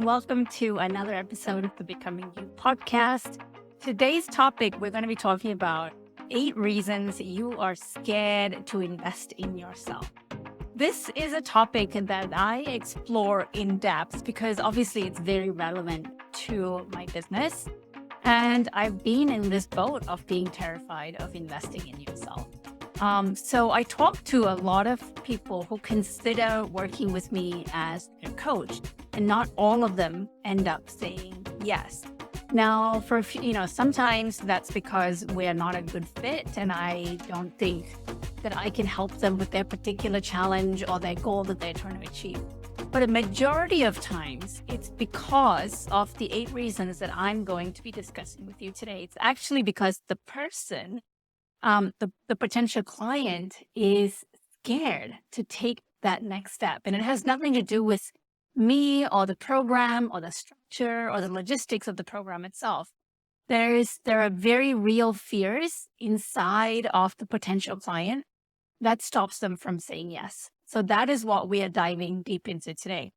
Welcome to another episode of the Becoming You podcast. Today's topic, we're going to be talking about 8 reasons you are scared to invest in yourself. This is a topic that I explore in depth because obviously it's very relevant to my business. And I've been in this boat of being terrified of investing in yourself. So I talk to a lot of people who consider working with me as their coach, and not all of them end up saying yes. Now, for a few, sometimes that's because we're not a good fit, and I don't think that I can help them with their particular challenge or their goal that they're trying to achieve. But a majority of times, it's because of the 8 reasons that I'm going to be discussing with you today. It's actually because the person, the potential client, is scared to take that next step. And it has nothing to do with me or the program or the structure or the logistics of the program itself. There are very real fears inside of the potential client that stops them from saying yes. So that is what we are diving deep into today.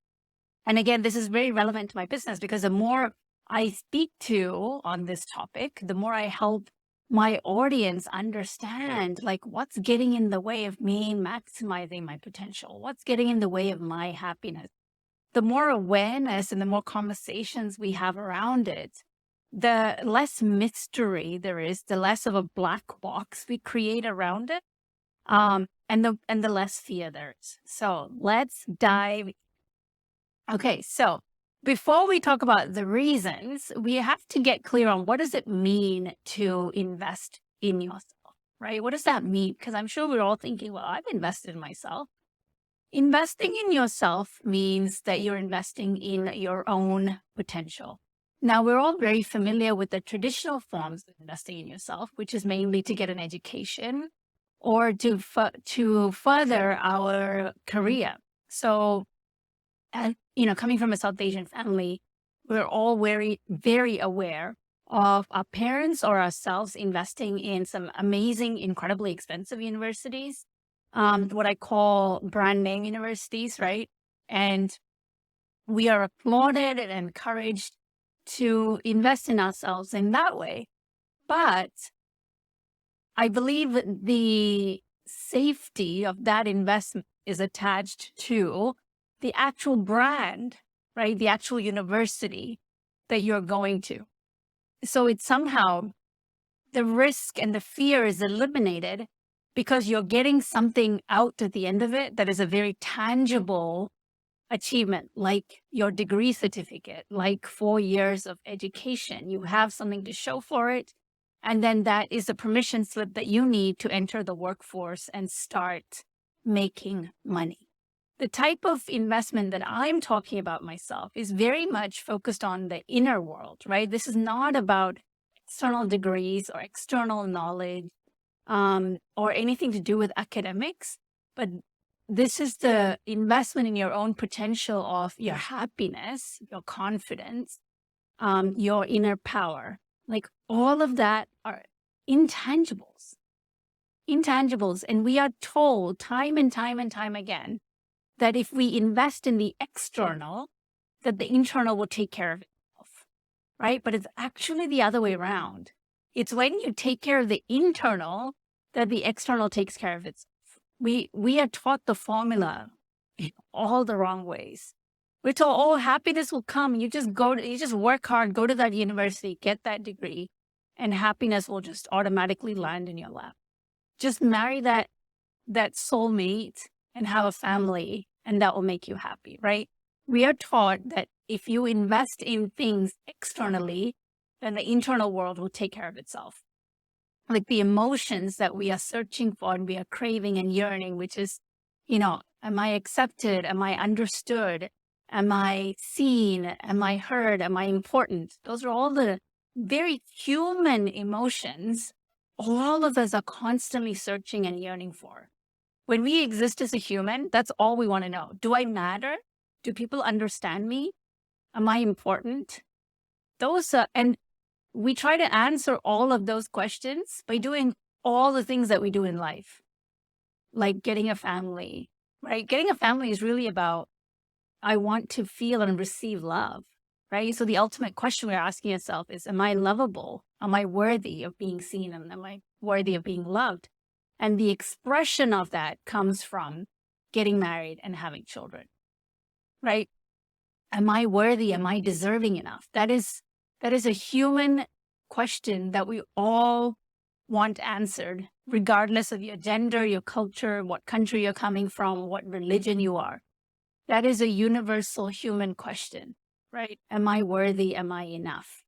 And again, this is very relevant to my business because the more I speak to on this topic, the more I help my audience understand what's getting in the way of me maximizing my potential, what's getting in the way of my happiness. The more awareness and the more conversations we have around it, the less mystery there is, the less of a black box we create around it, and the less fear there is. So let's dive. Okay, so before we talk about the reasons, we have to get clear on what does it mean to invest in yourself, right? What does that mean? Because I'm sure we're all thinking, well, I've invested in myself. Investing in yourself means that you're investing in your own potential. Now, we're all very familiar with the traditional forms of investing in yourself, which is mainly to get an education or to further our career. So, and coming from a South Asian family, we're all very, very aware of our parents or ourselves investing in some amazing, incredibly expensive universities, what I call brand name universities, right? And we are applauded and encouraged to invest in ourselves in that way. But I believe that the safety of that investment is attached to the actual brand, right? The actual university that you're going to. So it's somehow the risk and the fear is eliminated because you're getting something out at the end of it that is a very tangible achievement, like your degree certificate, like 4 years of education. You have something to show for it. And then that is a permission slip that you need to enter the workforce and start making money. The type of investment that I'm talking about myself is very much focused on the inner world, right? This is not about external degrees or external knowledge or anything to do with academics, but this is the investment in your own potential of your happiness, your confidence, your inner power. Like all of that are intangibles. And we are told time and time and time again that if we invest in the external, that the internal will take care of itself, right? But it's actually the other way around. It's when you take care of the internal that the external takes care of itself. We are taught the formula in all the wrong ways. We're told, oh, happiness will come. You just work hard, go to that university, get that degree, and happiness will just automatically land in your lap. Just marry that soulmate and have a family, and that will make you happy, right? We are taught that if you invest in things externally, then the internal world will take care of itself. Like the emotions that we are searching for and we are craving and yearning, which is, am I accepted? Am I understood? Am I seen? Am I heard? Am I important? Those are all the very human emotions all of us are constantly searching and yearning for. When we exist as a human, that's all we want to know. Do I matter? Do people understand me? Am I important? And we try to answer all of those questions by doing all the things that we do in life, like getting a family, right? Getting a family is really about, I want to feel and receive love. right? So the ultimate question we're asking yourself is, am I lovable? Am I worthy of being seen? And am I worthy of being loved? And the expression of that comes from getting married and having children, right? Am I worthy? Am I deserving enough? That is a human question that we all want answered, regardless of your gender, your culture, what country you're coming from, what religion you are. That is a universal human question, right? Am I worthy? Am I enough?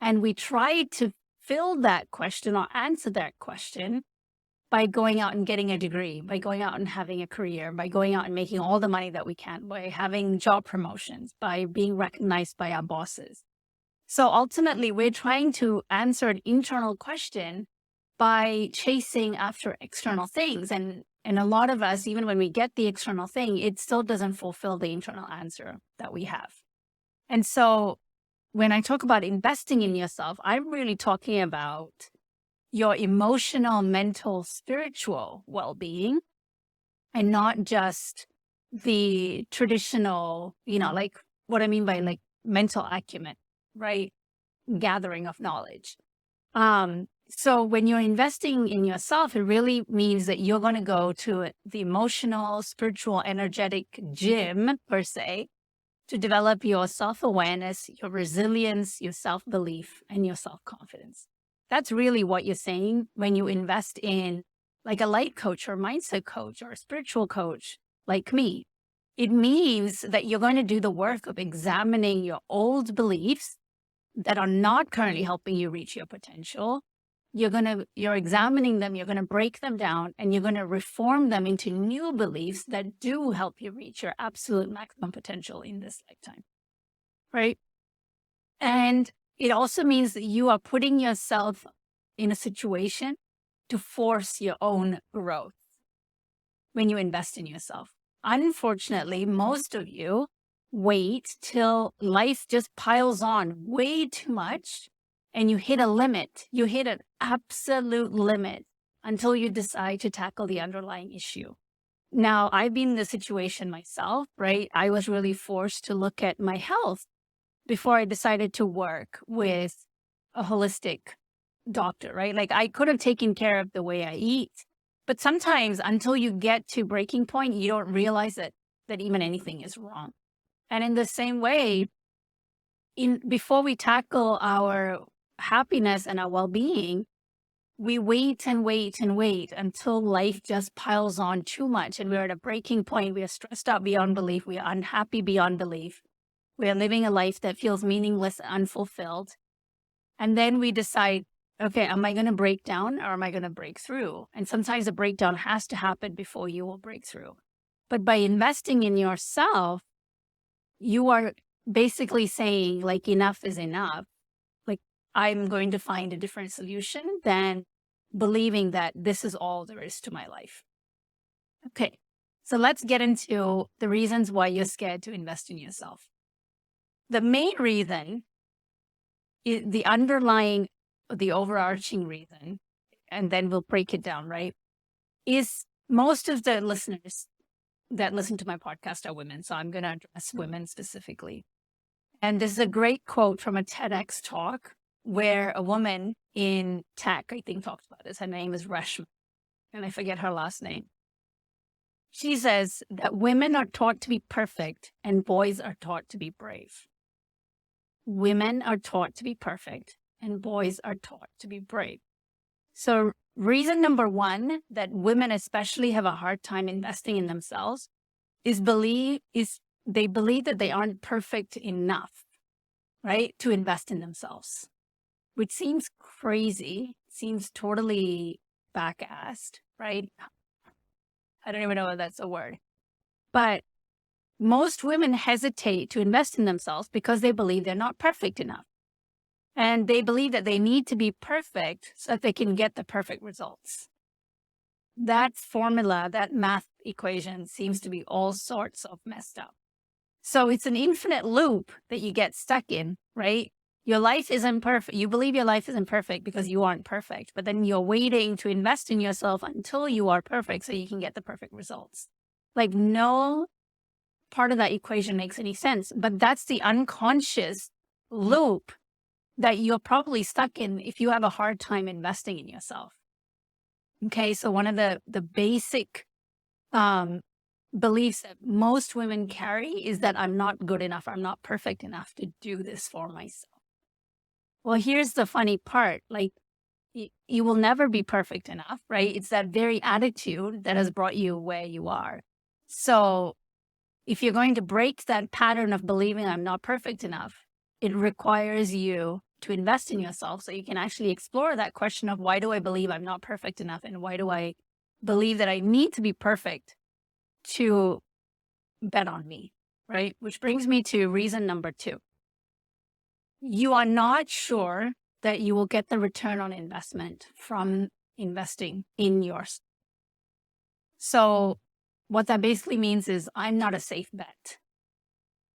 And we try to fill that question or answer that question by going out and getting a degree, by going out and having a career, by going out and making all the money that we can, by having job promotions, by being recognized by our bosses. So ultimately, we're trying to answer an internal question by chasing after external things. And a lot of us, even when we get the external thing, it still doesn't fulfill the internal answer that we have. And so when I talk about investing in yourself, I'm really talking about your emotional, mental, spiritual well-being, and not just the traditional, like what I mean by like mental acumen, right? Gathering of knowledge. So when you're investing in yourself, it really means that you're going to go to the emotional, spiritual, energetic gym, per se, to develop your self-awareness, your resilience, your self-belief, and your self-confidence. That's really what you're saying when you invest in like a life coach or mindset coach or a spiritual coach like me. It means that you're going to do the work of examining your old beliefs that are not currently helping you reach your potential. You're examining them, you're going to break them down, and you're going to reform them into new beliefs that do help you reach your absolute maximum potential in this lifetime, right? And it also means that you are putting yourself in a situation to force your own growth when you invest in yourself. Unfortunately, most of you wait till life just piles on way too much and you hit a limit. You hit an absolute limit until you decide to tackle the underlying issue. Now, I've been in this situation myself, right? I was really forced to look at my health before I decided to work with a holistic doctor, right? Like I could have taken care of the way I eat, but sometimes until you get to breaking point, you don't realize that even anything is wrong. And in the same way, before we tackle our happiness and our well-being, we wait and wait and wait until life just piles on too much and we're at a breaking point. We are stressed out beyond belief. We are unhappy beyond belief. We are living a life that feels meaningless and unfulfilled. And then we decide, okay, am I going to break down or am I going to break through? And sometimes a breakdown has to happen before you will break through. But by investing in yourself, you are basically saying like, enough is enough. Like I'm going to find a different solution than believing that this is all there is to my life. Okay, so let's get into the reasons why you're scared to invest in yourself. The main reason, the underlying, the overarching reason, and then we'll break it down, right, is most of the listeners that listen to my podcast are women. So I'm going to address women specifically. And this is a great quote from a TEDx talk where a woman in tech, I think, talks about this. Her name is Reshma, and I forget her last name. She says that women are taught to be perfect and boys are taught to be brave. Women are taught to be perfect and boys are taught to be brave. So reason number one that women especially have a hard time investing in themselves is they believe that they aren't perfect enough, right, to invest in themselves, which seems crazy, seems totally back-assed, right? I don't even know if that's a word. But most women hesitate to invest in themselves because they believe they're not perfect enough. And they believe that they need to be perfect so that they can get the perfect results. That formula, that math equation seems to be all sorts of messed up. So it's an infinite loop that you get stuck in, right? Your life isn't perfect. You believe your life isn't perfect because you aren't perfect, but then you're waiting to invest in yourself until you are perfect so you can get the perfect results. Like no part of that equation makes any sense. But that's the unconscious loop that you're probably stuck in if you have a hard time investing in yourself. Okay, so one of the basic beliefs that most women carry is that I'm not good enough, I'm not perfect enough to do this for myself. Well, here's the funny part. Like, you will never be perfect enough, right? It's that very attitude that has brought you where you are. So if you're going to break that pattern of believing I'm not perfect enough, it requires you to invest in yourself so you can actually explore that question of, why do I believe I'm not perfect enough? And why do I believe that I need to be perfect to bet on me, right? Which brings me to reason number 2. You are not sure that you will get the return on investment from investing in yours. So what that basically means is I'm not a safe bet,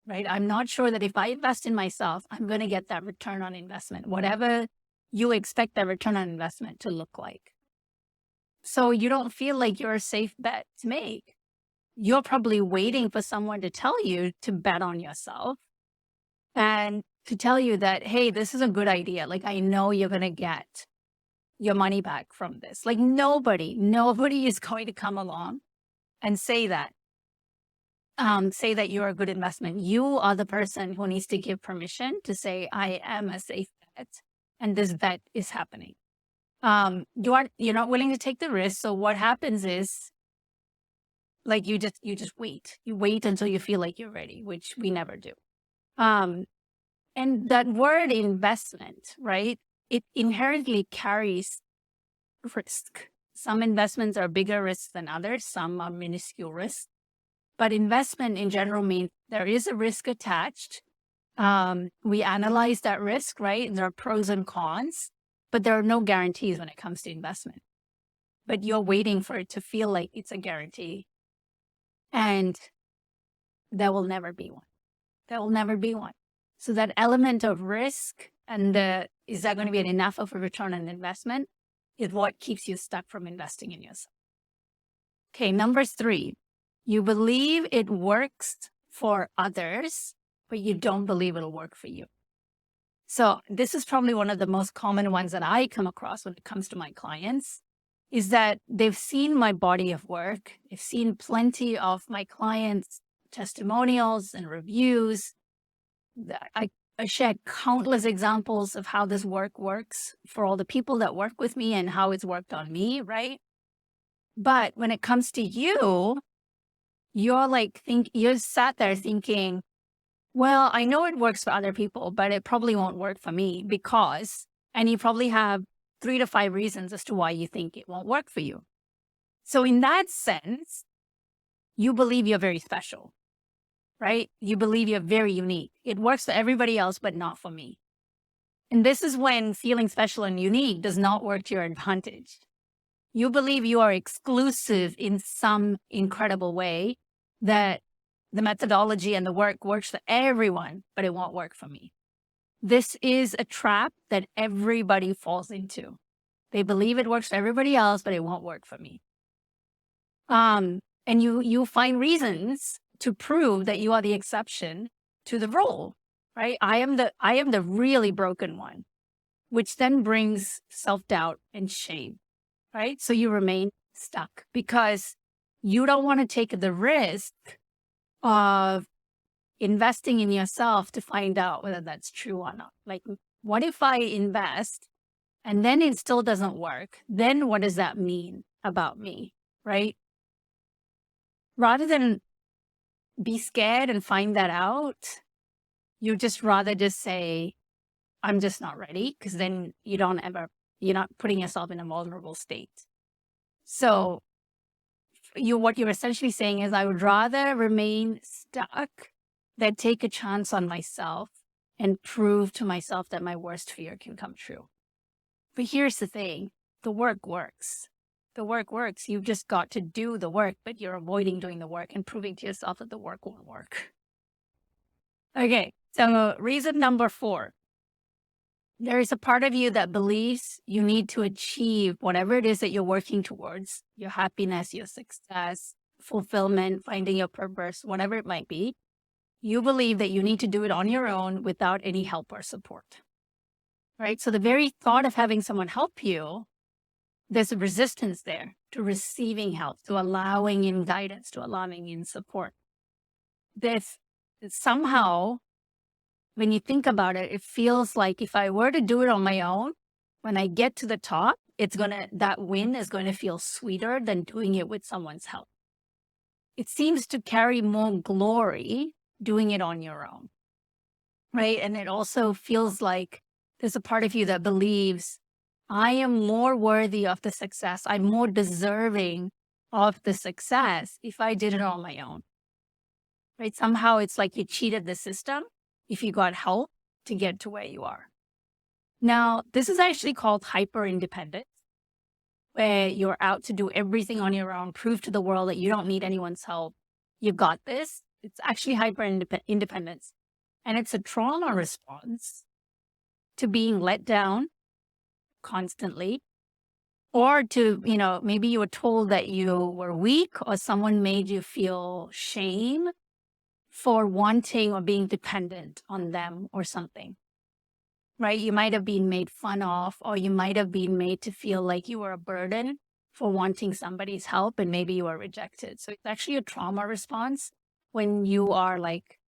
right? I'm not sure that if I invest in myself, I'm going to get that return on investment, whatever you expect that return on investment to look like. So you don't feel like you're a safe bet to make. You're probably waiting for someone to tell you to bet on yourself and to tell you that, hey, this is a good idea. Like, I know you're going to get your money back from this. Like, nobody is going to come along and say that you're a good investment. You are the person who needs to give permission to say, I am a safe bet and this bet is happening. You're not willing to take the risk. So what happens is, like, you just wait. You wait until you feel like you're ready, which we never do. And that word investment, right? It inherently carries risk. Some investments are bigger risks than others. Some are minuscule risks. But investment in general means there is a risk attached. We analyze that risk, right? There are pros and cons, but there are no guarantees when it comes to investment. But you're waiting for it to feel like it's a guarantee. And there will never be one. There will never be one. So that element of risk and is that going to be enough of a return on investment is what keeps you stuck from investing in yourself. Okay, number 3, you believe it works for others, but you don't believe it'll work for you. So this is probably one of the most common ones that I come across when it comes to my clients, is that they've seen my body of work. They've seen plenty of my clients' testimonials and reviews. I shared countless examples of how this work works for all the people that work with me and how it's worked on me, right? But when it comes to you, you're sat there thinking, well, I know it works for other people, but it probably won't work for me because, and you probably have 3 to 5 reasons as to why you think it won't work for you. So in that sense, you believe you're very special, right? You believe you're very unique. It works for everybody else, but not for me. And this is when feeling special and unique does not work to your advantage. You believe you are exclusive in some incredible way, that the methodology and the work works for everyone, but it won't work for me. This is a trap that everybody falls into. They believe it works for everybody else, but it won't work for me. And you find reasons to prove that you are the exception to the rule, right? I am the really broken one, which then brings self-doubt and shame, right? So you remain stuck because you don't want to take the risk of investing in yourself to find out whether that's true or not. Like, what if I invest and then it still doesn't work? Then what does that mean about me, right? Rather than be scared and find that out, you just rather just say, I'm just not ready, because then you're not putting yourself in a vulnerable state. So what you're essentially saying is, I would rather remain stuck than take a chance on myself and prove to myself that my worst fear can come true. But here's the thing, the work works. The work works. You've just got to do the work, but you're avoiding doing the work and proving to yourself that the work won't work. Okay, so reason number 4. There is a part of you that believes you need to achieve whatever it is that you're working towards, your happiness, your success, fulfillment, finding your purpose, whatever it might be, you believe that you need to do it on your own without any help or support, right? So the very thought of having someone help you, there's a resistance there to receiving help, to allowing in guidance, to allowing in support. There's somehow, when you think about it, it feels like if I were to do it on my own, when I get to the top, that win is going to feel sweeter than doing it with someone's help. It seems to carry more glory doing it on your own, right? And it also feels like there's a part of you that believes I am more worthy of the success. I'm more deserving of the success if I did it on my own, right? Somehow it's like you cheated the system if you got help to get to where you are. Now, this is actually called hyper independence, where you're out to do everything on your own, prove to the world that you don't need anyone's help. You got this. It's actually hyper independence. And it's a trauma response to being let down constantly, or to, maybe you were told that you were weak, or someone made you feel shame for wanting or being dependent on them or something, right? You might have been made fun of, or you might have been made to feel like you were a burden for wanting somebody's help, and maybe you were rejected. So it's actually a trauma response when you are like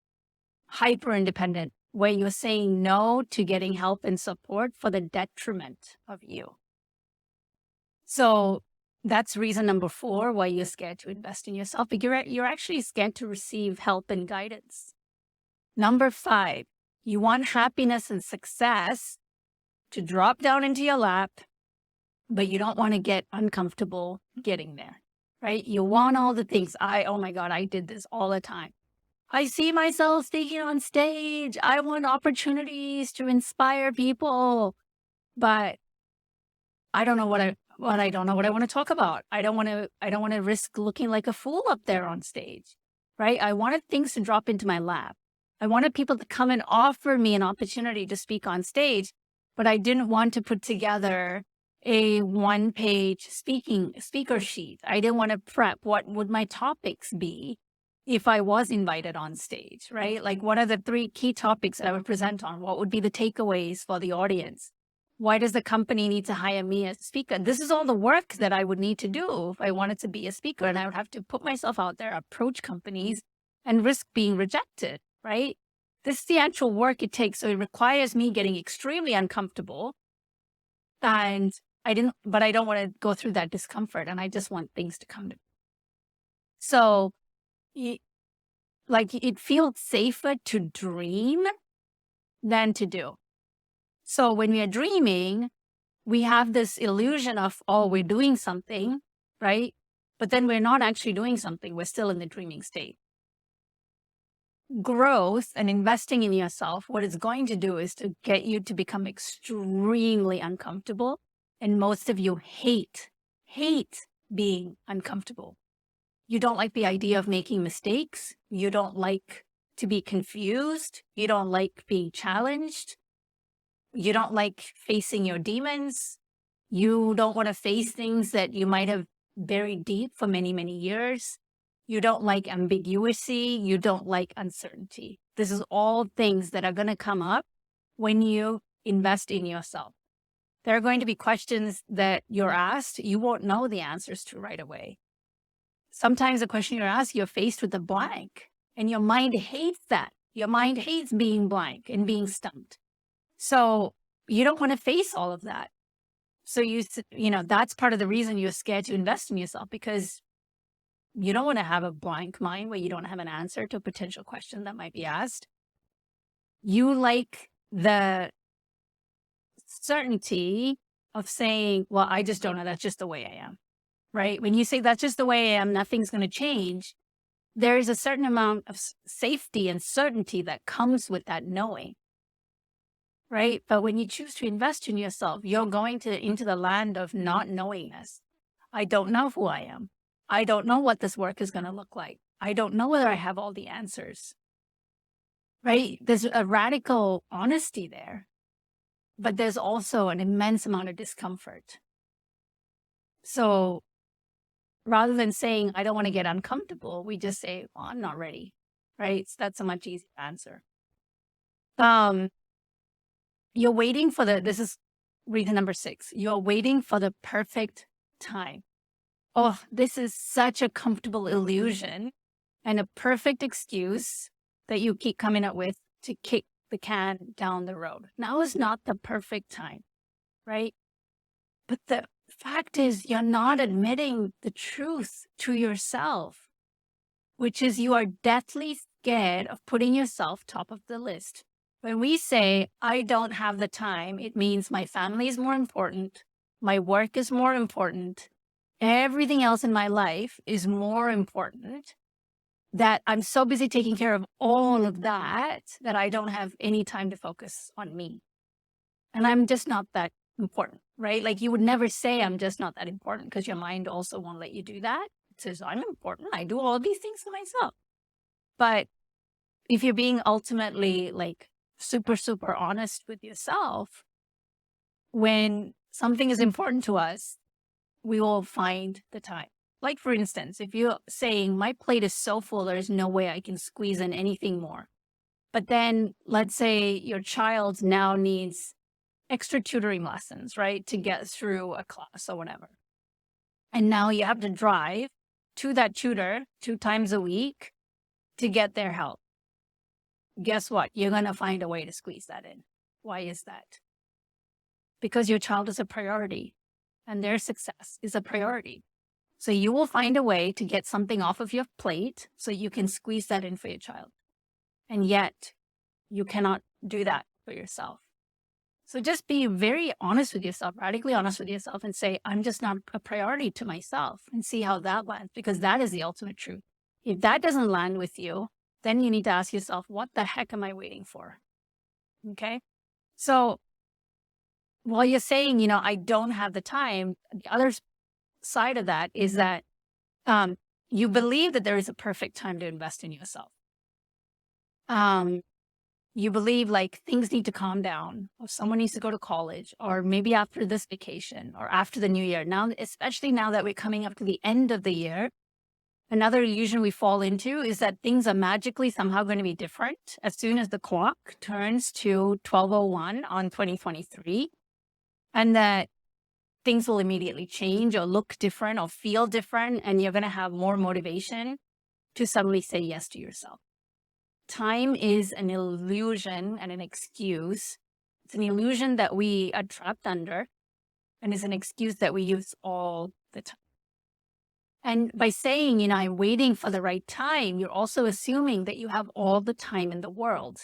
hyper independent, where you're saying no to getting help and support for the detriment of you. So that's reason number 4 why you're scared to invest in yourself, because you're actually scared to receive help and guidance. Number 5, you want happiness and success to drop down into your lap, but you don't want to get uncomfortable getting there, right? You want all the things. Oh my God, I did this all the time. I see myself speaking on stage. I want opportunities to inspire people, but I don't know what I don't know what I want to talk about. I don't want to risk looking like a fool up there on stage, right? I wanted things to drop into my lap. I wanted people to come and offer me an opportunity to speak on stage, but I didn't want to put together a 1-page speaker sheet. I didn't want to prep what would my topics be if I was invited on stage, right? Like, what are the 3 key topics that I would present on? What would be the takeaways for the audience? Why does the company need to hire me as a speaker? This is all the work that I would need to do if I wanted to be a speaker, and I would have to put myself out there, approach companies, and risk being rejected, right? This is the actual work it takes. So it requires me getting extremely uncomfortable, and I don't want to go through that discomfort, and I just want things to come to me. So it feels safer to dream than to do. So when we are dreaming, we have this illusion of, we're doing something, right? But then we're not actually doing something. We're still in the dreaming state. Growth and investing in yourself, what it's going to do is to get you to become extremely uncomfortable. And most of you hate being uncomfortable. You don't like the idea of making mistakes. You don't like to be confused. You don't like being challenged. You don't like facing your demons. You don't want to face things that you might have buried deep for many, many years. You don't like ambiguity. You don't like uncertainty. This is all things that are going to come up when you invest in yourself. There are going to be questions that you're asked you won't know the answers to right away. Sometimes the question you're asked, you're faced with a blank, and your mind hates that. Your mind hates being blank and being stumped. So you don't want to face all of that. So that's part of the reason you're scared to invest in yourself, because you don't want to have a blank mind where you don't have an answer to a potential question that might be asked. You like the certainty of saying, well, I just don't know. That's just the way I am, right? When you say that's just the way I am, nothing's going to change. There is a certain amount of safety and certainty that comes with that knowing. Right? But when you choose to invest in yourself, you're going into the land of not knowingness. I don't know who I am. I don't know what this work is going to look like. I don't know whether I have all the answers. Right? There's a radical honesty there, but there's also an immense amount of discomfort. So rather than saying, I don't want to get uncomfortable, we just say, well, I'm not ready. Right? So that's a much easier answer. Um, you're waiting for this is reason number 6. You're waiting for the perfect time. Oh, this is such a comfortable illusion and a perfect excuse that you keep coming up with to kick the can down the road. Now is not the perfect time, right? But the fact is, you're not admitting the truth to yourself, which is you are deathly scared of putting yourself top of the list. When we say, I don't have the time, it means my family is more important, my work is more important, everything else in my life is more important, that I'm so busy taking care of all of that I don't have any time to focus on me. And I'm just not that important, right? Like you would never say I'm just not that important because your mind also won't let you do that. It says I'm important. I do all these things for myself. But if you're being ultimately like super, super honest with yourself, when something is important to us, we will find the time. Like, for instance, if you're saying, my plate is so full, there's no way I can squeeze in anything more. But then let's say your child now needs extra tutoring lessons, right, to get through a class or whatever. And now you have to drive to that tutor 2 times a week to get their help. Guess what? You're going to find a way to squeeze that in. Why is that? Because your child is a priority and their success is a priority. So you will find a way to get something off of your plate so you can squeeze that in for your child. And yet you cannot do that for yourself. So just be very honest with yourself, radically honest with yourself, and say, I'm just not a priority to myself, and see how that lands, because that is the ultimate truth. If that doesn't land with you, then you need to ask yourself, what the heck am I waiting for? Okay. So while you're saying, I don't have the time, the other side of that is that you believe that there is a perfect time to invest in yourself. You believe like things need to calm down, or someone needs to go to college, or maybe after this vacation, or after the new year. Now, especially now that we're coming up to the end of the year, another illusion we fall into is that things are magically somehow going to be different as soon as the clock turns to 12:01 on 2023, and that things will immediately change or look different or feel different, and you're going to have more motivation to suddenly say yes to yourself. Time is an illusion and an excuse. It's an illusion that we are trapped under, and is an excuse that we use all the time. And by saying, I'm waiting for the right time, you're also assuming that you have all the time in the world.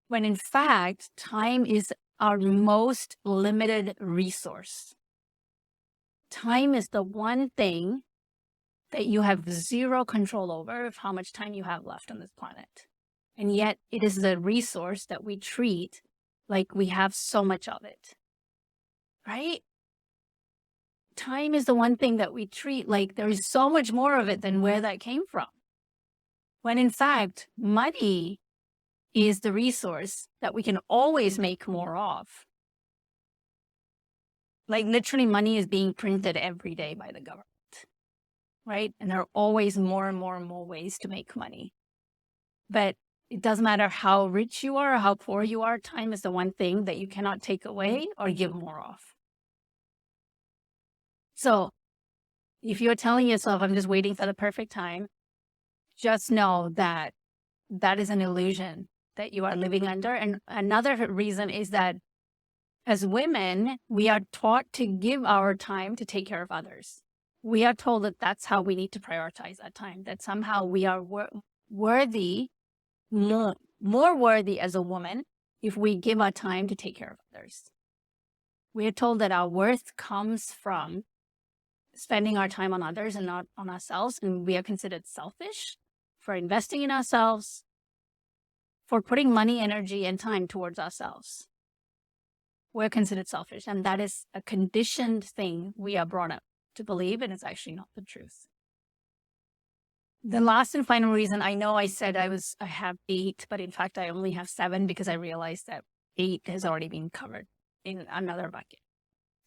When in fact, time is our most limited resource. Time is the one thing that you have zero control over of how much time you have left on this planet. And yet it is the resource that we treat like we have so much of it, right? Time is the one thing that we treat like there is so much more of it than where that came from. When in fact, money is the resource that we can always make more of. Like literally money is being printed every day by the government, right? And there are always more and more and more ways to make money. But it doesn't matter how rich you are or how poor you are, time is the one thing that you cannot take away or give more of. So if you're telling yourself, I'm just waiting for the perfect time, just know that that is an illusion that you are living under. And another reason is that as women, we are taught to give our time to take care of others. We are told that that's how we need to prioritize that time, that somehow we are worthy, more worthy as a woman if we give our time to take care of others. We are told that our worth comes from spending our time on others and not on ourselves. And we are considered selfish for investing in ourselves, for putting money, energy, and time towards ourselves. We're considered selfish. And that is a conditioned thing we are brought up to believe, and it's actually not the truth. The last and final reason, I know I said I have 8, but in fact, I only have 7 because I realized that 8 has already been covered in another bucket.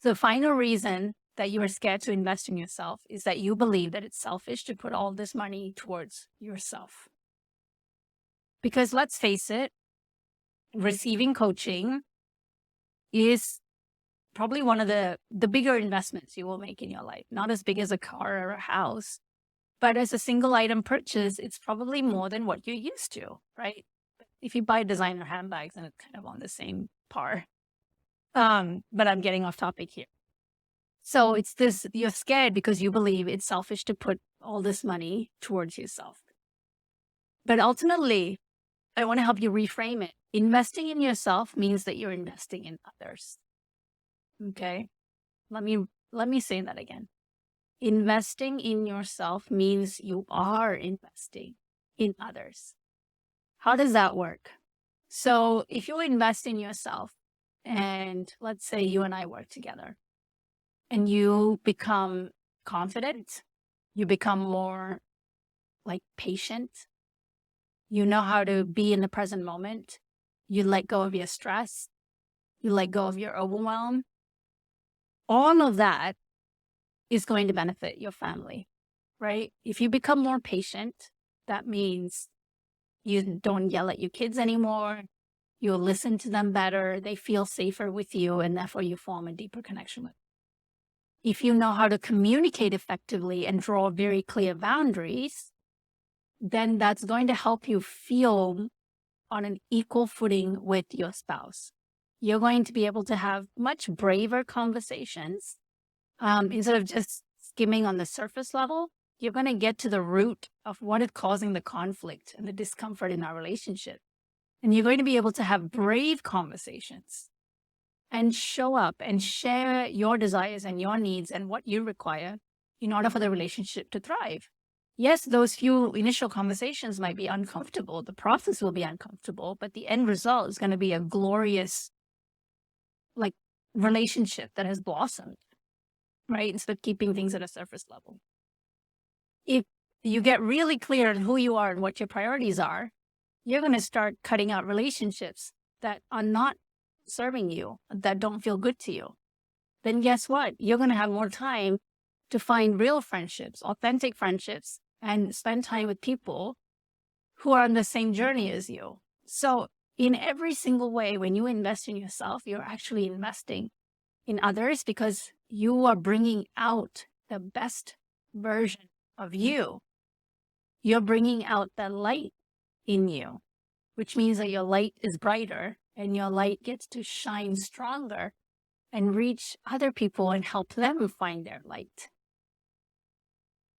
The final reason that you are scared to invest in yourself is that you believe that it's selfish to put all this money towards yourself. Because let's face it, receiving coaching is probably one of the bigger investments you will make in your life. Not as big as a car or a house, but as a single item purchase, it's probably more than what you're used to, right? If you buy designer handbags, then it's kind of on the same par. But I'm getting off topic here. So it's this, you're scared because you believe it's selfish to put all this money towards yourself. But ultimately, I want to help you reframe it. Investing in yourself means that you're investing in others. Okay? Let me say that again. Investing in yourself means you are investing in others. How does that work? So if you invest in yourself, and let's say you and I work together, and you become confident, you become more like patient, you know how to be in the present moment, you let go of your stress, you let go of your overwhelm, all of that is going to benefit your family, right? If you become more patient, that means you don't yell at your kids anymore. You'll listen to them better. They feel safer with you, and therefore you form a deeper connection with them. If you know how to communicate effectively and draw very clear boundaries, then that's going to help you feel on an equal footing with your spouse. You're going to be able to have much braver conversations. Instead of just skimming on the surface level, you're going to get to the root of what is causing the conflict and the discomfort in our relationship. And you're going to be able to have brave conversations and show up and share your desires and your needs and what you require in order for the relationship to thrive. Yes, those few initial conversations might be uncomfortable. The process will be uncomfortable, but the end result is going to be a glorious, like, relationship that has blossomed, right? Instead of keeping things at a surface level. If you get really clear on who you are and what your priorities are, you're going to start cutting out relationships that are not serving you, that don't feel good to you. Then guess what? You're going to have more time to find real friendships, authentic friendships, and spend time with people who are on the same journey as you. So in every single way, when you invest in yourself, you're actually investing in others because you are bringing out the best version of you. You're bringing out the light in you, which means that your light is brighter and your light gets to shine stronger and reach other people and help them find their light.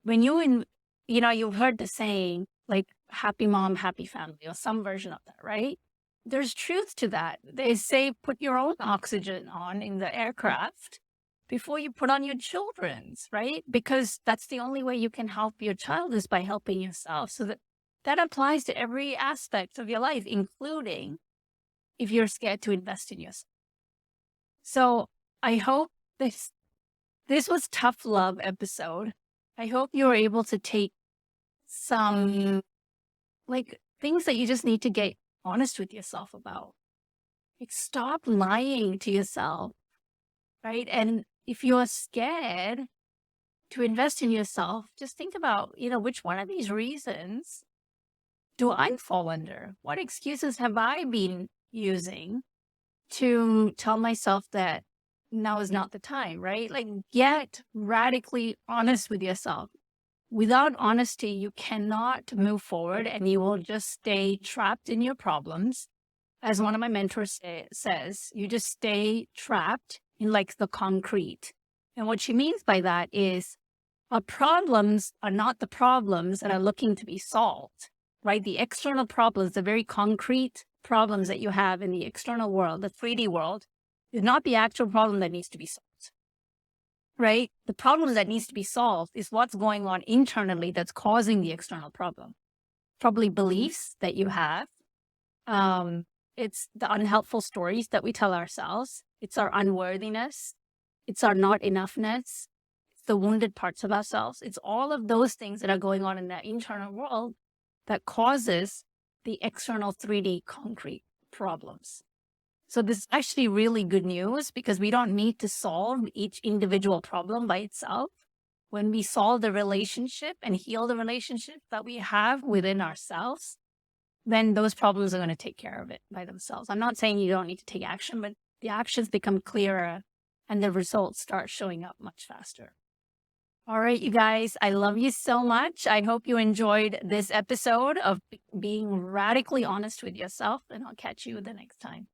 When you've heard the saying, like, happy mom, happy family, or some version of that, right? There's truth to that. They say put your own oxygen on in the aircraft before you put on your children's, right? Because that's the only way you can help your child is by helping yourself. So that applies to every aspect of your life, including if you're scared to invest in yourself. So I hope this was tough love episode. I hope you were able to take some things that you just need to get honest with yourself about. Like, stop lying to yourself, right? And if you're scared to invest in yourself, just think about, which one of these reasons do I fall under? What excuses have I been using to tell myself that now is not the time, right? Like, get radically honest with yourself. Without honesty, you cannot move forward and you will just stay trapped in your problems. As one of my mentors says, you just stay trapped in the concrete. And what she means by that is our problems are not the problems that are looking to be solved, right? The external problems, the very concrete problems that you have in the external world, the 3D world, is not the actual problem that needs to be solved, right? The problem that needs to be solved is what's going on internally that's causing the external problem. Probably beliefs that you have. It's the unhelpful stories that we tell ourselves. It's our unworthiness. It's our not enoughness. It's the wounded parts of ourselves. It's all of those things that are going on in that internal world that causes the external 3D concrete problems. So this is actually really good news because we don't need to solve each individual problem by itself. When we solve the relationship and heal the relationship that we have within ourselves, then those problems are going to take care of it by themselves. I'm not saying you don't need to take action, but the actions become clearer and the results start showing up much faster. All right, you guys, I love you so much. I hope you enjoyed this episode of being radically honest with yourself, and I'll catch you the next time.